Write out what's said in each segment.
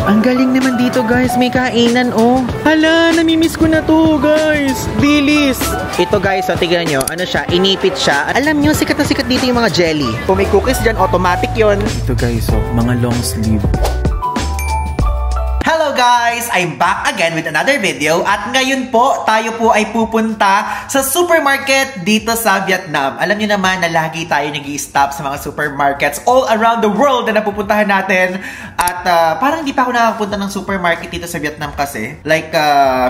Ang galing naman dito guys, may kainan oh. Hala, namimiss ko na to guys. Bilis. Ito guys, so tignan nyo, ano siya, inipit siya. Alam nyo, sikat na sikat dito yung mga jelly. Kung may cookies dyan, automatic yon. Ito guys, oh, mga long sleeve. Hello guys! I'm back again with another video at ngayon po, tayo po ay pupunta sa supermarket dito sa Vietnam. Alam niyo naman na lagi tayo nag-i-stop sa mga supermarkets all around the world na napupuntahan natin at parang hindi pa ako nakakapunta ng supermarket dito sa Vietnam kasi. Like,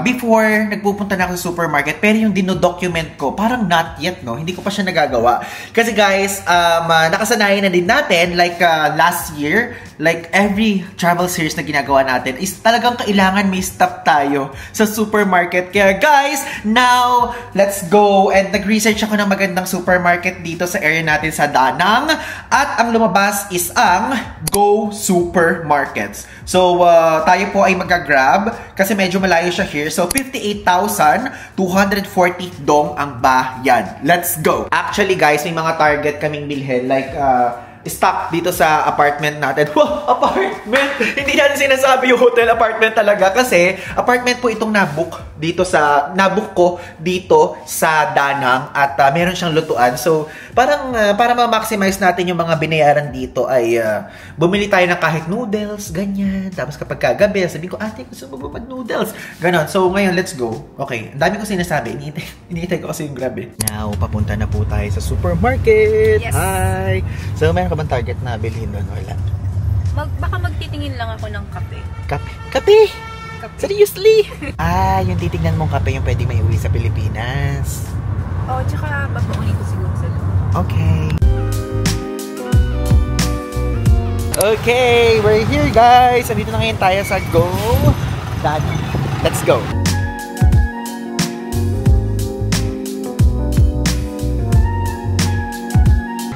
before, nagpupunta na ako sa supermarket pero yung dino-document ko, parang not yet, no? Hindi ko pa siya nagagawa. Kasi guys, nakasanayan na din natin, like last year, like every travel series na ginagawa natin is talagang kailangan may stop tayo sa supermarket. Kaya guys, now, let's go. And nag-research ako ng magandang supermarket dito sa area natin sa Da Nang. At ang lumabas is ang Go Supermarkets. So, tayo po ay mag-grab kasi medyo malayo siya here. So, 58,240 dong ang bayan. Let's go! Actually guys, may mga target kaming bilhin. Like, stock dito sa apartment natin. Wow, apartment! Hindi natin sinasabi yung hotel apartment talaga kasi apartment po itong nabook ko dito sa Da Nang at meron siyang lutuan. So, parang para ma-maximize natin yung mga binayaran dito ay bumili tayo ng kahit noodles, ganyan. Tapos kapag kagabi, sabihin ko, ate, gusto mo ba mag-noodles? Ganon. So, ngayon, let's go. Okay, ang dami ko sinasabi. Iniintay ko kasi yung grabe. Now, papunta na po tayo sa supermarket. Yes. Hi! So, meron ka bang target na bilhin doon? Wala. Baka magtitingin lang ako ng kape. Kape? Kape? Seriously? Yung titignan mong kape yung pwedeng may uwi sa Pilipinas. Oo, tsaka babaunin ko siguro sa loob. Okay. Okay, we're here guys. Andito na ngayon tayo sa Go Da Nang. Let's go.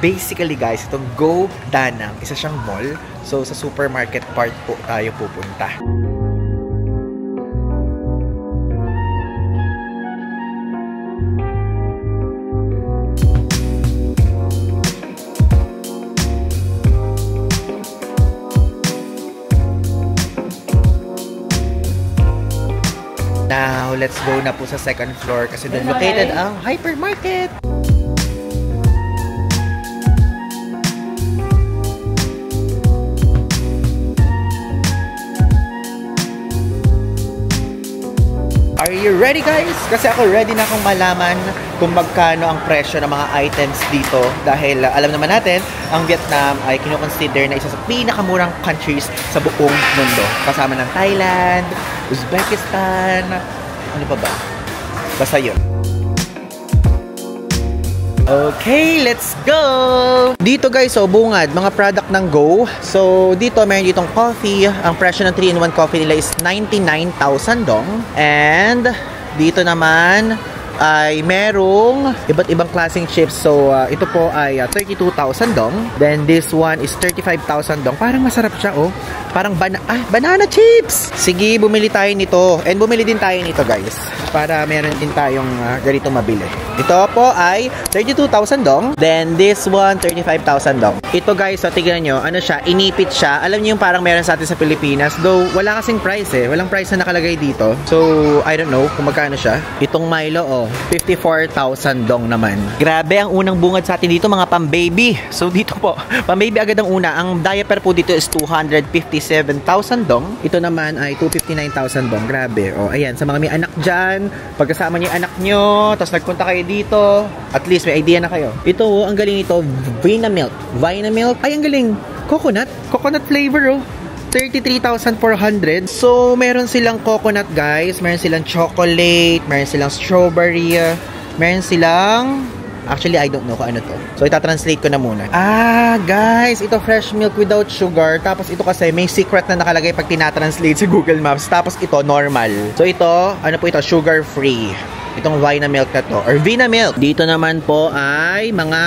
Basically guys, itong Go Da Nang, isa siyang mall. So sa supermarket part po tayo pupunta. Now, let's go na po sa second floor kasi doon located ang hypermarket. Are you ready guys? Kasi ako ready na akong malaman kung magkano ang presyo ng mga items dito dahil alam naman natin, ang Vietnam ay kinoconsider na isa sa pinakamurang countries sa buong mundo. Kasama ng Thailand, Uzbekistan, ano pa ba? Basta yun. Okay, let's go! Dito guys, so bungad, mga product ng Go. So dito, meron ditong coffee. Ang presyo ng 3-in-1 coffee nila is 99,000 dong. And dito naman ay merong iba't ibang klaseng chips. So ito po ay 32,000 dong. Then this one is 35,000 dong. Parang masarap siya oh. Parang banana chips! Sige, bumili tayo nito. And bumili din tayo nito guys. Para meron din tayong ganito mabili. Ito po ay 32,000 dong. Then this one, 35,000 dong. Ito guys, so tignan nyo, ano siya, inipit siya. Alam niyo yung parang meron sa atin sa Pilipinas. Though wala kasing price eh. Walang price na nakalagay dito. So, I don't know kung magkano siya. Itong Milo, oh, 54,000 dong naman. Grabe, ang unang bungad sa atin dito, mga pang-baby. So dito po, pang-baby agad ang una. Ang diaper po dito is 257,000 dong. Ito naman ay 259,000 dong. Grabe. Oh, ayan, sa mga may anak dyan, pagkasama niyo yung anak nyo, tapos nagpunta kayo dito, at least may idea na kayo. Ito, oh, ang galing ito, Vinamilk. Vinamilk, ay ang galing. Coconut flavor, oh. 33,400. So, meron silang coconut, guys. Meron silang chocolate. Meron silang strawberry. Meron silang... Actually, I don't know kung ano to. So, itatranslate ko na muna. Guys, ito fresh milk without sugar. Tapos ito kasi may secret na nakalagay pag tinatranslate sa Google Maps. Tapos ito, normal. So, ito, ano po ito? Sugar-free. Itong Vinamilk na to, or Vinamilk. Dito naman po ay mga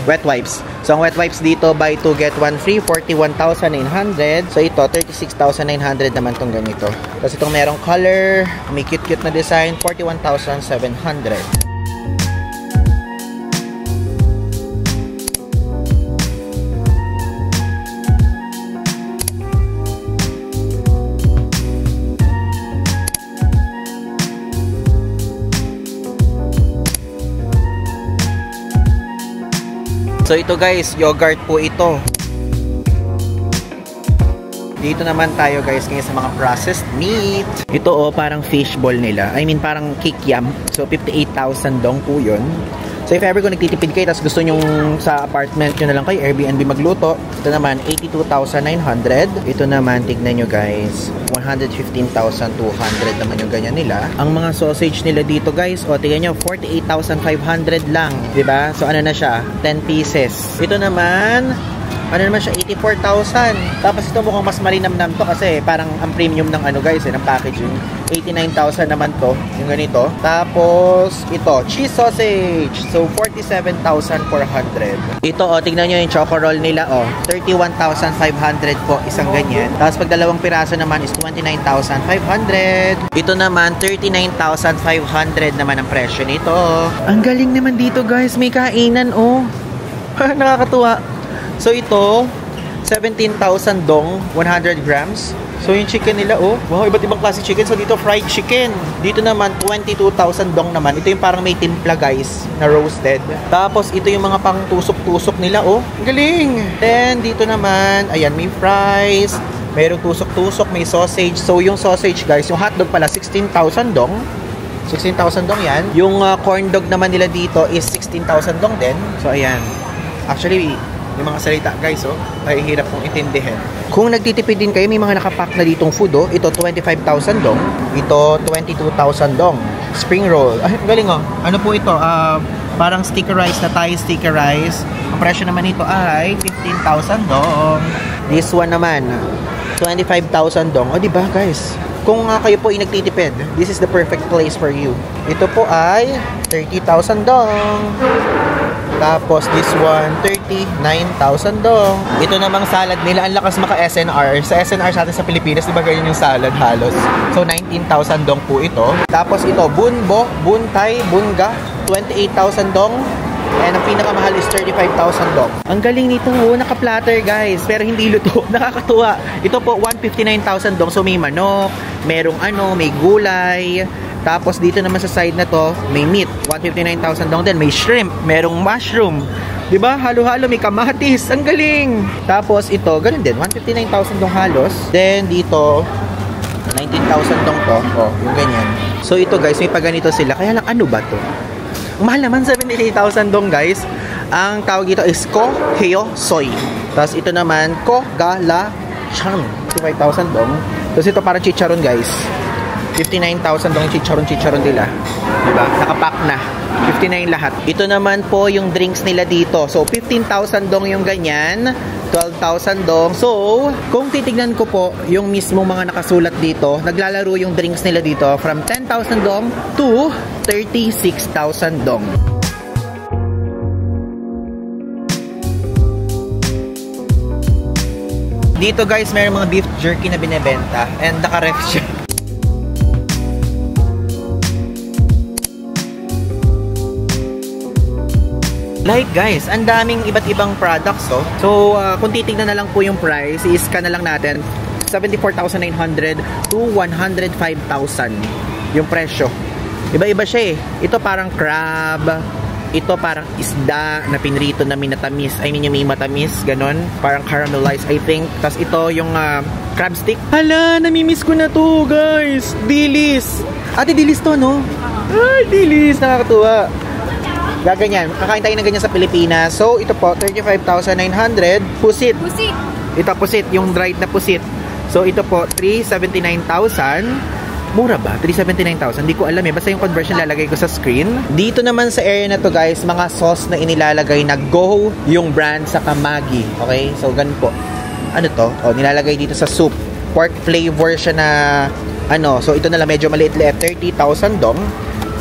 wet wipes. So, ang wet wipes dito, buy 2 get 1 free, 41,900. So, ito, 36,900 naman tong ganito. Tapos itong merong color, may cute-cute na design, 41,700. So ito guys, yogurt po ito. Dito naman tayo guys ngayon sa mga processed meat. Ito oh, parang fishball nila. I mean parang kikiam. So 58,000 dong po yun. So if ever kung nagtitipid kayo tapos gusto nyong sa apartment nyo na lang kayo, Airbnb magluto, ito naman 82,900. Ito naman, tignan nyo guys, 115,200 naman yung ganyan nila. Ang mga sausage nila dito guys, o tignan nyo, 48,500 lang, diba? So ano na siya, 10 pieces. Ito naman, ano naman siya, 84,000. Tapos ito mukhang mas malinamnam to kasi parang ang premium ng ano guys, ng packaging. 89,000 naman to, yung ganito. Tapos ito, cheese sausage. So 47,400. Ito oh, tignan nyo yung choco roll nila oh. 31,500 po isang ganyan. Tapos pag dalawang piraso naman is 29,500. Ito naman 39,500 naman ang presyo nito. Ang galing naman dito guys, may kainan oh. Nakakatuwa. So ito, 17,000 dong, 100 grams. So yung chicken nila, oh, wow, iba't ibang klase chicken. So dito, fried chicken. Dito naman, 22,000 dong naman. Ito yung parang may timpla, guys, na roasted. Tapos ito yung mga pang tusok-tusok nila, oh. Galing! Then, dito naman, ayan, may fries. Mayroong tusok-tusok, may sausage. So yung sausage, guys, yung hotdog pala, 16,000 dong. 16,000 dong yan. Yung corn dog naman nila dito is 16,000 dong din. So ayan. Actually, yung mga salita guys, oh, ay hirap kong intindihin. Kung nagtitipid din kayo, may mga nakapack na ditong food, oh. Ito 25,000 dong. Ito 22,000 dong. Spring roll. Ay, galing oh. Ano po ito? Parang sticker rice na Thai sticker rice. Ang presyo naman ito ay 15,000 dong. This one naman 25,000 dong. O di ba guys? Kung kayo po ay nagtitipid, this is the perfect place for you. Ito po ay 30,000 dong. Tapos this one, 39,000 dong. Ito namang salad nila, ang lakas maka-SNR. Sa SNR sa atin sa Pilipinas, di ba ganyan yung salad halos? So 19,000 dong po ito. Tapos ito, bunbo, buntay, bunga, 28,000 dong. And ang pinakamahal is 35,000 dong. Ang galing nito, oh, naka-platter guys, pero hindi luto. Nakakatuwa. Ito po, 159,000 dong. So may manok, merong ano, may gulay. Tapos dito naman sa side na to, may meat, 159,000 dong din. May shrimp, merong mushroom. 'Di ba? Halo-halo, may kamatis. Ang galing. Tapos ito, ganun din, 159,000 dong halos. Then dito, 19,000 dong to. Oh, yung ganyan. So ito guys, may paganito sila. Kaya lang ano ba to? Mahal naman, 78,000 dong guys. Ang tawag dito is Ko Heo Soy. Tapos ito naman, Ko Gala Chan, 55,000 dong. Tapos ito parang chicharon guys. 59,000 dong chicharon nila. Diba? Nakapack na. 59 lahat. Ito naman po yung drinks nila dito. So, 15,000 dong yung ganyan. 12,000 dong. So, kung titignan ko po yung mismo mga nakasulat dito, naglalaro yung drinks nila dito from 10,000 dong to 36,000 dong. Dito guys, mayroong mga beef jerky na binebenta and naka-ref siya. Like guys, ang daming iba't ibang products oh. So, kung titignan na lang po yung price, i-scan na lang natin 74,900 to 105,000 yung presyo. Iba-iba siya eh. Ito parang crab, ito parang isda na pinrito na minatamis. I mean yung may matamis, ganon. Parang caramelized I think. Tapos ito yung crab stick. Hala, namimiss ko na to guys. Dilis. Ate, dilis to no? Ay, dilis. Nakakatuwa. Gaganyan. Kakain tayo ng ganyan sa Pilipinas. So, ito po, 35,900. Pusit. Pusit. Ito, pusit. Yung dried na pusit. So, ito po, 379,000. Mura ba? 379,000. Hindi ko alam eh. Basta yung conversion lalagay ko sa screen. Dito naman sa area na to guys, mga sauce na inilalagay na Go yung brand sa Maggi. Okay? So, ganun po. Ano to? O, nilalagay dito sa soup. Pork flavor siya na ano. So, ito na lang medyo maliit-liit. 30,000 dong.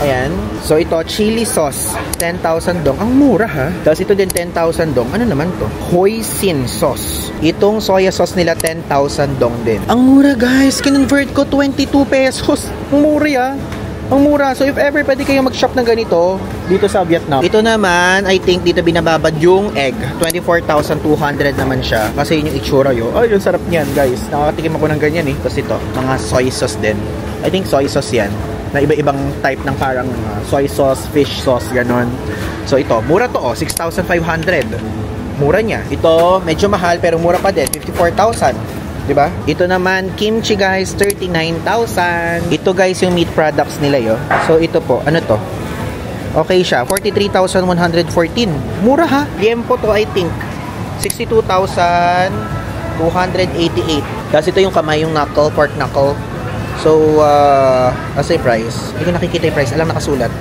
Ayan. So, ito, chili sauce. 10,000 dong. Ang mura, ha? Tapos, ito din, 10,000 dong. Ano naman to? Hoisin sauce. Itong soya sauce nila, 10,000 dong din. Ang mura, guys. Kinonvert ko, 22 pesos. Ang mura, ya. Ang mura. So, if ever pwede kayo mag-shop ng ganito, dito sa Vietnam. Ito naman, I think, dito binababad yung egg. 24,200 naman siya. Kasi yun yung itsura yun. Ay, yung sarap niyan, guys. Nakakatikim ako ng ganyan, eh. Tapos ito, mga soy sauce din. I think soy sauce yan. na iba-ibang type ng parang soy sauce, fish sauce, ganon. So ito, mura to 6,500. Mura niya. Ito, medyo mahal pero mura pa din, 54,000. Diba? Ito naman, kimchi guys, 39,000. Ito guys, yung meat products nila yo. So ito po, ano to? Okay siya, 43,114. Mura ha? Liempo to, I think. 62,288. Kasi ito yung kamay, yung knuckle, pork knuckle. So, kasi price. Hindi ko nakikita yung price. Alam, nakasulat.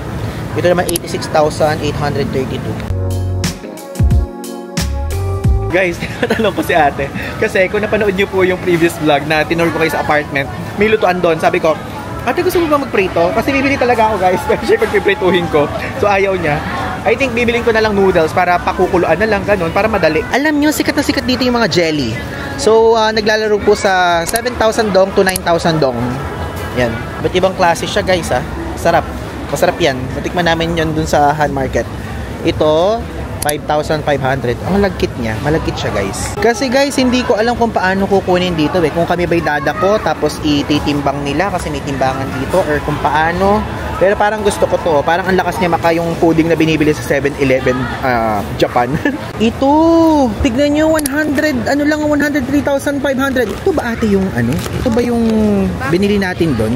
Ito naman, 86,832. Guys, tinatanong ko si ate. Kasi kung napanood nyo po yung previous vlog na tinur ko kayo sa apartment, may lutuan doon. Sabi ko, ate, gusto mo ba magprito? Kasi bibili talaga ako, guys. Kasi pagpiprituhin ko. So, ayaw niya. I think bibilin ko na lang noodles para pakukuluan na lang, ganun, para madali. Alam nyo, sikat na sikat dito yung mga jelly. So, naglalaro po sa 7,000 dong to 9,000 dong. Yan. Ba't ibang klase siya, guys, ha? Sarap. Masarap yan. Matikman namin yun dun sa Han Market. Ito, 5,500. Ang malagkit niya. Malagkit siya, guys. Kasi, guys, hindi ko alam kung paano kukunin dito, eh. Kung kami ba'y dadako, tapos ititimbang nila kasi may timbangan dito, or kung paano. Pero parang gusto ko to. Parang ang lakas niya maka yung pudding na binibili sa 7-Eleven Japan. Ito! Tignan nyo, 100, ano lang, 103,500. Ito ba ate yung ano? Ito ba yung binili natin doon?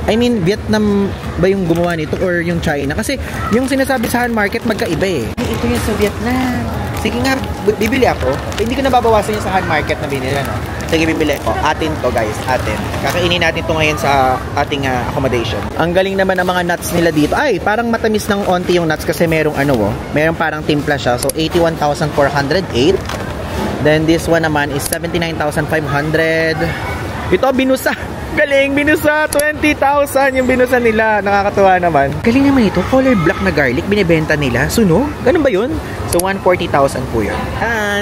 I mean, Vietnam ba yung gumawa nito or yung China? Kasi yung sinasabi sa Han Market magkaiba eh. Ito yung sa Vietnam. Sige nga, bibili ako. Hindi ko nababawasan yung sa Han Market na binili, no? Sige, bibili ko. Atin to, guys. Atin. Kakainin natin to ngayon sa ating accommodation. Ang galing naman ng mga nuts nila dito. Ay, parang matamis ng onti yung nuts kasi merong ano, merong parang timpla siya. So, 81,408. Then, this one naman is 79,500. Ito, binusa. Galing, binusa. 20,000 yung binusa nila. Nakakatuwa naman. Galing naman ito. Color black na garlic. Binibenta nila. Suno? Ganun ba yun? So, 140,000 po yun.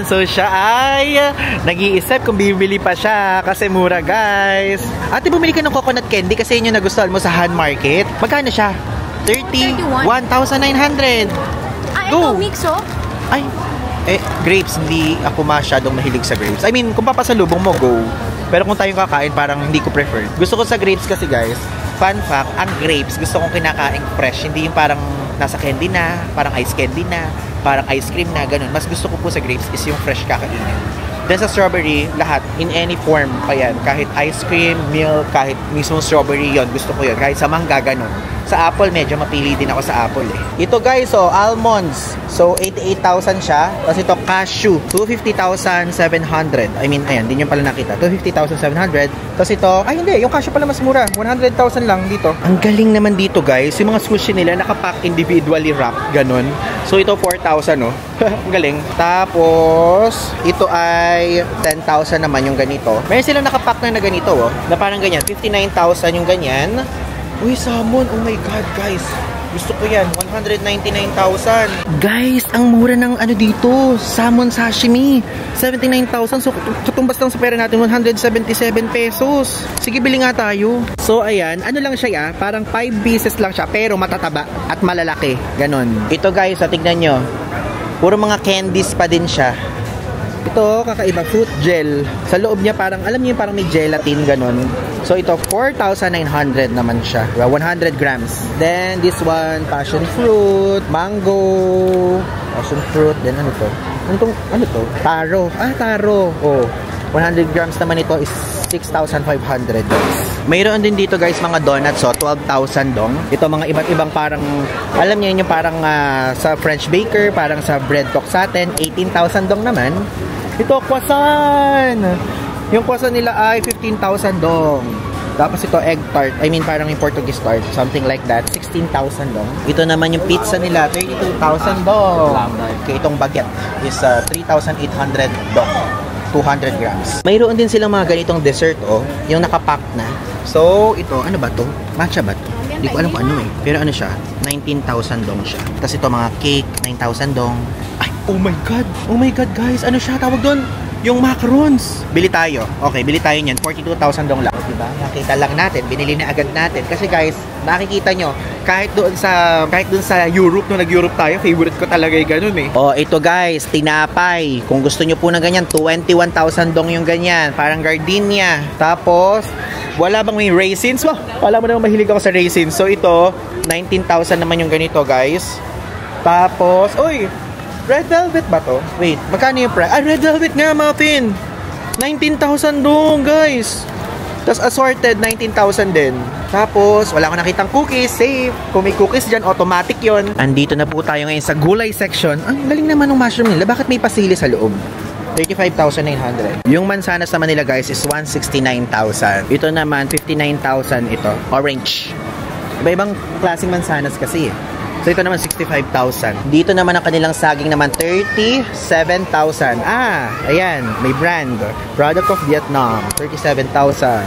So, siya ay nag-iisip kung bibili pa siya kasi mura, guys. Ate, bumili ka ng coconut candy kasi yun yung nagustuhan mo sa Han Market. Magkano siya? 31,900. Ito, mixo? Ay, grapes. Hindi ako masyadong mahilig sa grapes. I mean, kung papasalubong mo, go. Pero kung tayong kakain, parang hindi ko prefer. Gusto ko sa grapes kasi, guys, fun fact, ang grapes, gusto kong kinakain fresh. Hindi yung parang nasa candy na, parang ice candy na, parang ice cream na, ganun. Mas gusto ko po sa grapes is yung fresh kakainin. Then sa strawberry, lahat, in any form pa yan. Kahit ice cream, milk, kahit mismo strawberry, yon gusto ko yun. Kahit sa mangga, ganun. Sa apple, medyo mapili din ako sa apple eh. Ito guys, almonds. So, 88,000 siya. Tapos ito, cashew. 250,700. I mean, ayan, din yung pala nakita. 250,700. Tapos ito, ay hindi, yung cashew pala mas mura. 100,000 lang dito. Ang galing naman dito guys. Yung mga sushi nila, nakapack individually wrap. Ganun. So, ito 4,000, no? Ang galing. Tapos, ito ay 10,000 naman yung ganito. Meron silang nakapack na ganito, na parang ganyan. 59,000 yung ganyan. Uy, salmon. Oh my God, guys. Gusto ko yan. 199,000. Guys, ang mura ng ano dito. Salmon sashimi. 79,000. So, katumbas lang sa pera natin, 177 pesos. Sige, bili nga tayo. So, ayan. Ano lang siya, parang 5 pieces lang siya, pero matataba at malalaki. Ganon. Ito, guys, tignan nyo. Puro mga candies pa din siya. Ito, kakaiba, fruit gel. Sa loob niya parang, alam niyo parang may gelatin, ganon. So, ito, 4,900 naman siya. 100 grams. Then, this one, passion fruit, mango, passion fruit. Then, ano to? Ano to? Taro. Taro. Oh, 100 grams naman ito is 6,500 guys. Mayroon din dito guys mga donuts, 12,000 dong. Ito mga iba't ibang parang, alam niyo yung parang sa French baker, parang sa bread talk sa atin, 18,000 dong naman. Ito, croissant! Yung croissant nila ay 15,000 dong. Tapos ito, egg tart. I mean, parang yung Portuguese tart. Something like that. 16,000 dong. Ito naman yung pizza nila. 32,000 dong. Okay, itong baguette is 3,800 dong. 200 grams. Mayroon din silang mga ganitong dessert, yung nakapack na. So, ito, ano ba to? Matcha ba to? Hindi ko alam kung ano eh. Pero ano siya? 19,000 dong siya. Tapos ito, mga cake, 9,000 dong. Ay, oh my God! Oh my God, guys! Ano siya? Tawag doon? Yung macarons. Bili tayo. Okay, bili tayo niyan. 42,000 dong lang. Diba? Nakita lang natin. Binili na agad natin. Kasi guys, nakikita nyo, kahit doon sa Europe, nung nag-Europe tayo, favorite ko talaga yung ganun eh. Oh, ito guys, tinapay. Kung gusto nyo po ng ganyan, 21,000 dong yung ganyan. Parang gardenia. Tapos, Wala bang may raisins? Wow, wala mo naman mahilig ako sa raisins. So ito, 19,000 naman yung ganito, guys. Tapos, uy, red velvet ba to? Wait, magkano yung price? Ah, red velvet nga, muffin. 19,000 doon, guys. Tapos assorted, 19,000 din. Tapos, wala akong nakitang cookies. Safe. Kung may cookies dyan, automatic yon. Andito na po tayo ngayon sa gulay section. Ang galing naman ng mushroom nila. Bakit may pasili sa loob? 35,900. Yung mansanas naman nila, guys, is 169,000. Ito naman, 59,000 ito. Orange. Iba-ibang klaseng mansanas kasi eh. So, ito naman, 65,000. Dito naman ang kanilang saging naman, 37,000. Ah, ayan. May brand. Product of Vietnam. 37,000.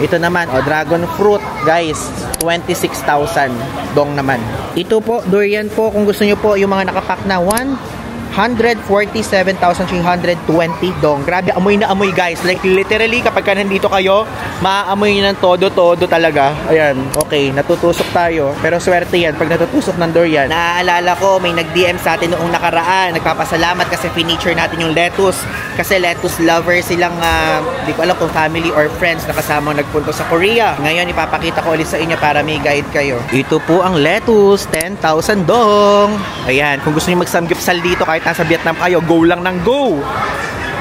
Ito naman, dragon fruit. Guys, 26,000. Dong naman. Ito po, durian po. Kung gusto nyo po, yung mga nakapack na 147,320 dong. Grabe, amoy na amoy, guys. Like, literally, kapag ka nandito kayo, maaamoy nyo ng todo-todo talaga. Ayan, okay, natutusok tayo. Pero swerte yan, pag natutusok ng durian. Naaalala ko, may nag-DM sa atin noong nakaraan. Nagpapasalamat kasi feature natin yung lettuce. Kasi lettuce lover silang, di ko alam kung family or friends na kasama nagpunto sa Korea. Ngayon, ipapakita ko ulit sa inyo para may guide kayo. Ito po ang lettuce, 10,000 dong. Ayan, kung gusto nyo mag-samgyupsal dito, kahit nasa Vietnam kayo, go lang ng go.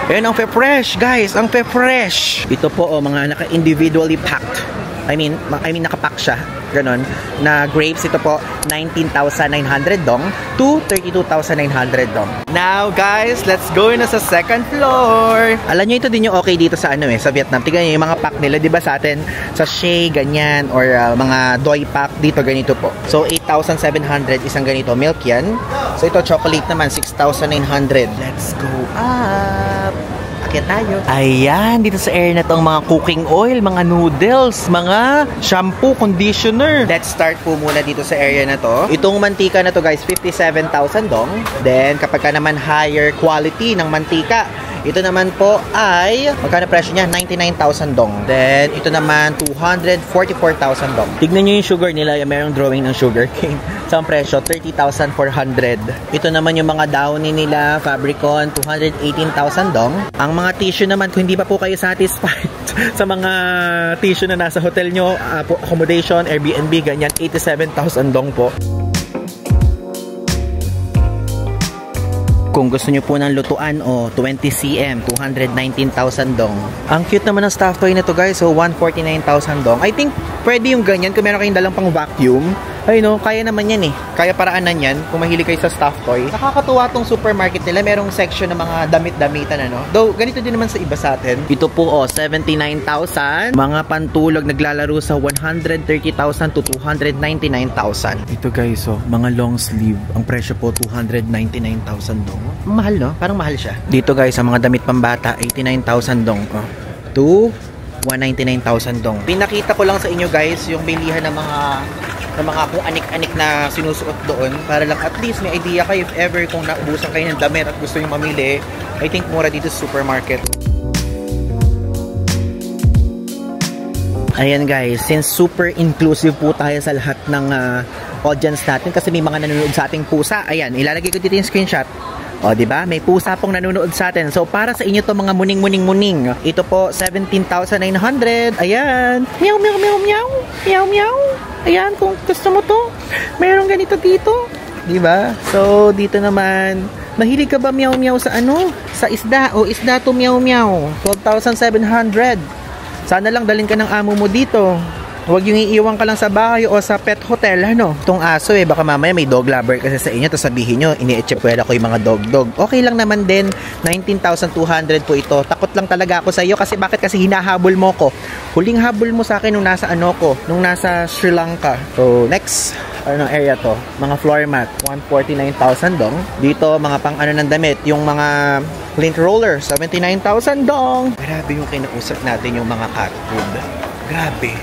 Ayan ang fe-fresh, guys. Ang fe-fresh. Ito po, mga naka-individually packed. I mean, nakapack siya. Ganon. Na grapes, ito po, 19,900 dong to 32,900 dong. Now, guys, let's go na sa second floor. Alam nyo, ito din yung okay dito sa sa Vietnam. Tignan nyo yung mga pack nila, di ba sa atin? Sa Shea, ganyan, or mga Doi pack, dito ganito po. So, 8,700 isang ganito. Milk yan. So, ito, chocolate naman, 6,900. Let's go up. Akit tayo. Ayan, dito sa area na to, mga cooking oil, mga noodles, mga shampoo, conditioner. Let's start po muna dito sa area na to. Itong mantika na to, guys, 57,000 dong. Then, kapag ka naman higher quality ng mantika, ito naman po ay, magkano presyo niya? 99,000 dong. Then, ito naman, 244,000 dong. Tignan nyo yung sugar nila. Merong drawing ng sugar cane. Sa presyo, 30,400. Ito naman yung mga downy nila, Fabricon, 218,000 dong. Ang mga tissue naman, kung hindi pa po kayo satisfied sa mga tissue na nasa hotel nyo, accommodation, Airbnb, ganyan, 87,000 dong po. Kung gusto nyo po ng lutuan, 20 cm, 219,000 dong. Ang cute naman ng stuffed toy na to, guys. So, 149,000 dong. I think, pwede yung ganyan kung meron kayong dalang pang vacuum. Ay, no, kaya naman yan eh. Kaya paraanan yan kung mahilig kayo sa stuffed toy. Nakakatuwa tong supermarket nila. Merong section ng mga damit-damitan, ano. Though, ganito din naman sa iba sa atin. Ito po, 79,000. Mga pantulog naglalaro sa 130,000 to 299,000. Ito, guys, mga long sleeve. Ang presyo po, 299,000 dong. Mahal, no? Parang mahal siya. Dito, guys, ang mga damit pambata, 89,000 dong. To 199,000 dong. Pinakita ko lang sa inyo, guys, yung bilihan ng mga kung anik-anik na sinusuot doon para lang at least may idea kayo if ever kung naubusan kayo ng damit at gusto nyo mamili. I think mura dito sa supermarket. Ayan, guys, since super inclusive po tayo sa lahat ng audience natin kasi may mga nanonood sa ating pusa. Ayan, ilalagay ko dito yung screenshot. O, diba? May pusa pong nanonood sa atin. So, para sa inyo to mga muning. Ito po, 17,900. Ayan. Meow, meow, meow, meow. Meow, meow. Ayan, kung gusto mo to, mayroong ganito dito. Diba? So, dito naman, mahilig ka ba meow, meow sa ano? Sa isda. O, isda to meow, meow. 12,700. Sana lang dalhin ka ng amo mo dito. Huwag yung iiwan ka lang sa bahay o sa pet hotel, ano? Itong aso baka mamaya may dog lover kasi sa inyo, tapos sabihin nyo, ini-echepuela ko yung mga dog. Okay lang naman din, 19,200 po ito. Takot lang talaga ako sa iyo kasi bakit kasi hinahabol mo ko? Huling habol mo sa akin nung nasa nung nasa Sri Lanka. So, next, area to? Mga floor mat, 149,000 dong. Dito, mga pang ng damit, yung mga lint roller, 79,000 dong. Grabe yung kinausap natin yung mga cat food. Grabe.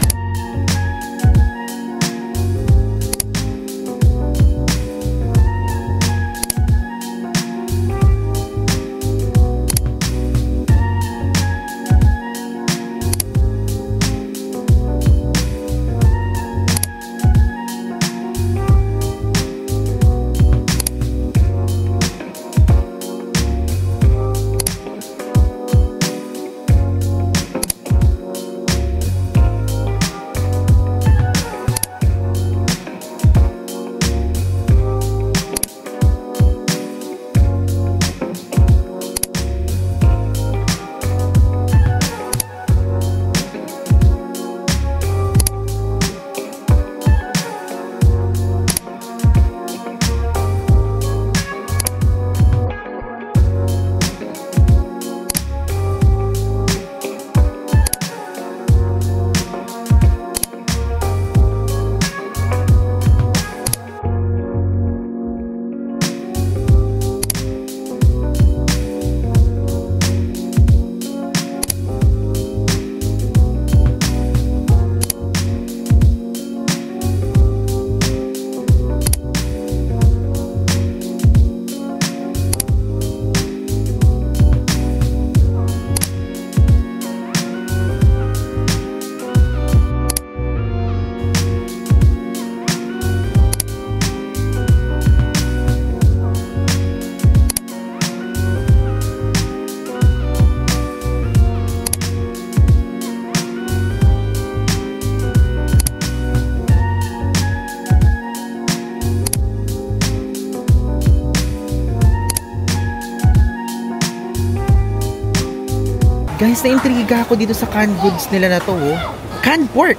Guys, na-intriga ako dito sa canned goods nila na to. Oh. Canned pork!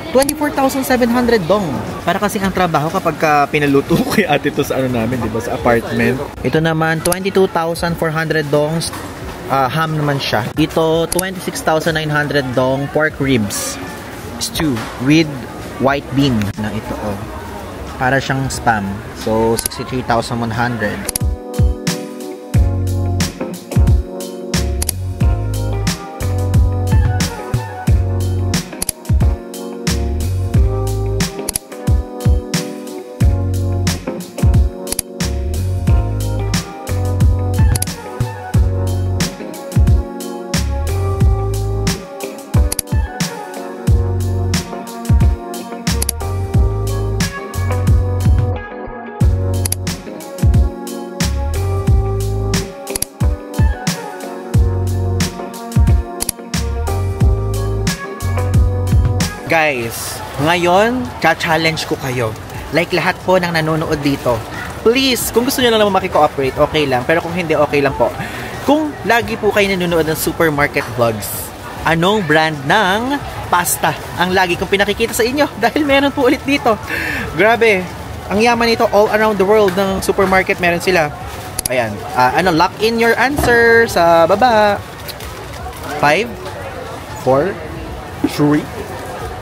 24,700 dong. Para kasi ang trabaho kapag pinaluto ko kay ate to sa ano namin, di ba? Sa apartment. Ito naman, 22,400 dong. Ham naman siya. Ito, 26,900 dong pork ribs. Stew with white bean na ito. Oh. Para siyang spam. So, 63,100. Guys, ngayon, cha-challenge ko kayo. Like lahat po ng nanonood dito. Please, kung gusto nyo lang naman makikooperate, okay lang. Pero kung hindi, okay lang po. Kung lagi po kayo nanonood ng supermarket vlogs, anong brand ng pasta ang lagi kong pinakikita sa inyo? Dahil meron po ulit dito. Grabe, ang yaman nito all around the world ng supermarket meron sila. Ayan, lock in your answer sa baba. 5, 4, 3,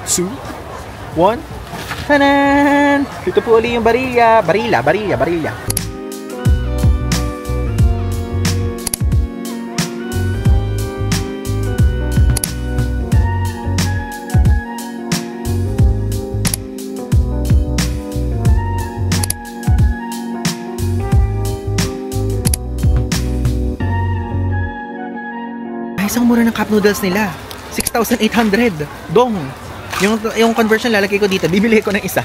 2, 1. Tanan! Ito po ulit yung barilla. Barilla. Ay, isang mura ng cup noodles nila. 6,800. Dong! Yung conversion lalagay ko dito, bibili ko ng isa.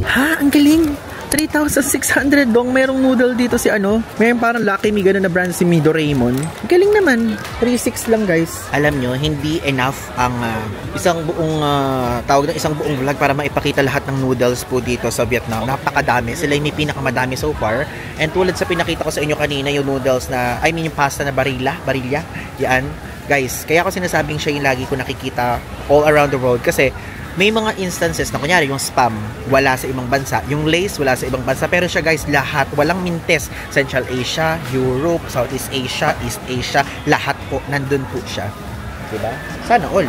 Ha? Ang galing! 3,600 dong. Merong noodle dito si Mayroong parang Lucky Me ganun na brand si Mi Doraemon. Galing naman. 3,600 lang guys. Alam nyo, hindi enough ang isang buong isang buong vlog para maipakita lahat ng noodles po dito sa Vietnam. Napakadami. Sila yung may pinakamadami so far. And tulad sa pinakita ko sa inyo kanina, yung noodles na, yung pasta na barilla. Yan. Guys, kaya ako sinasabing siya yung lagi ko nakikita all around the world kasi may mga instances na kunyari yung spam wala sa ibang bansa, yung Lay's wala sa ibang bansa, pero siya guys lahat, walang mintes. Central Asia, Europe, Southeast Asia, East Asia, lahat po nandun po siya, diba? Sana all.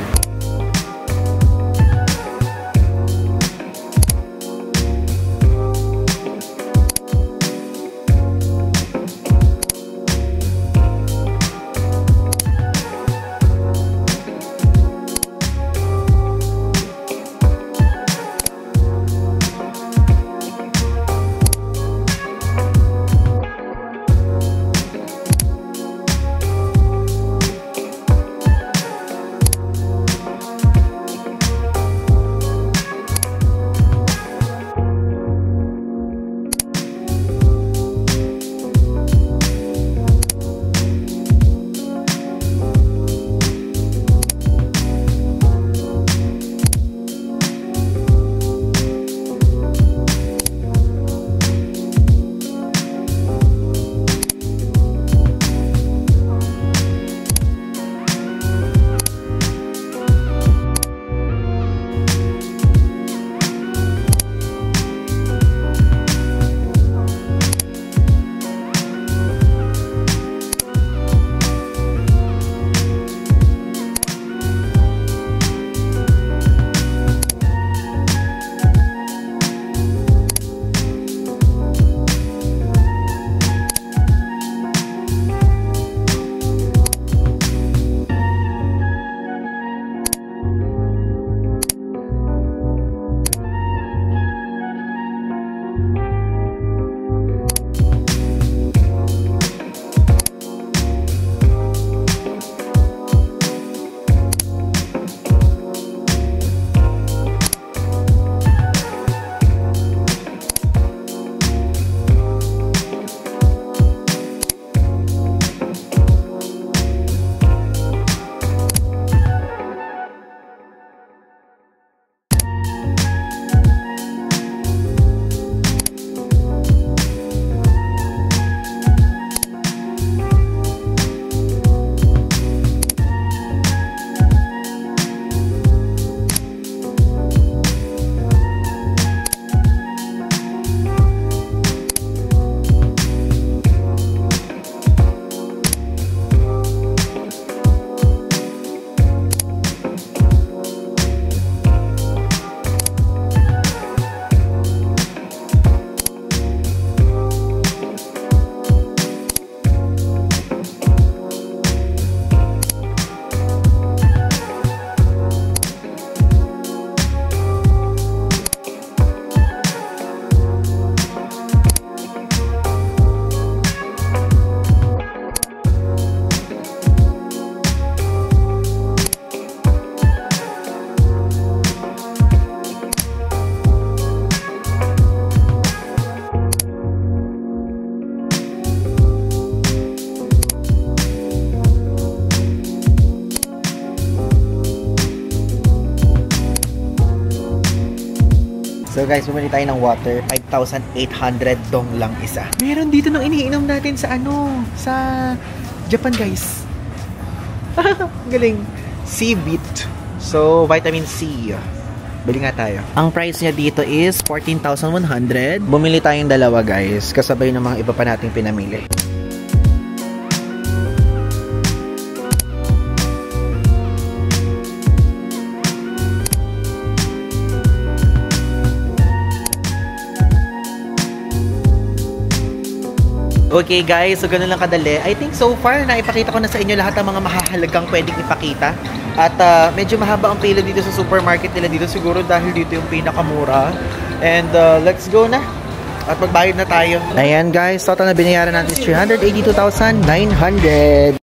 So guys, bumili tayo ng water. 5,800 dong lang isa. Meron dito ng iniinom natin sa sa Japan guys. Galing. Sea Beet. So, vitamin C. Bili nga tayo. Ang price niya dito is 14,100. Bumili tayong dalawa guys. Kasabay ng mga iba pa nating pinamili. Okay guys, so ganun lang kadali. I think so far, naipakita ko na sa inyo lahat ng mga mahahalagang pwedeng ipakita. At medyo mahaba ang pila dito sa supermarket nila dito. Siguro dahil dito yung pinakamura. And let's go na. At magbayad na tayo. Ayan guys, total na binayaran natin is 382,900.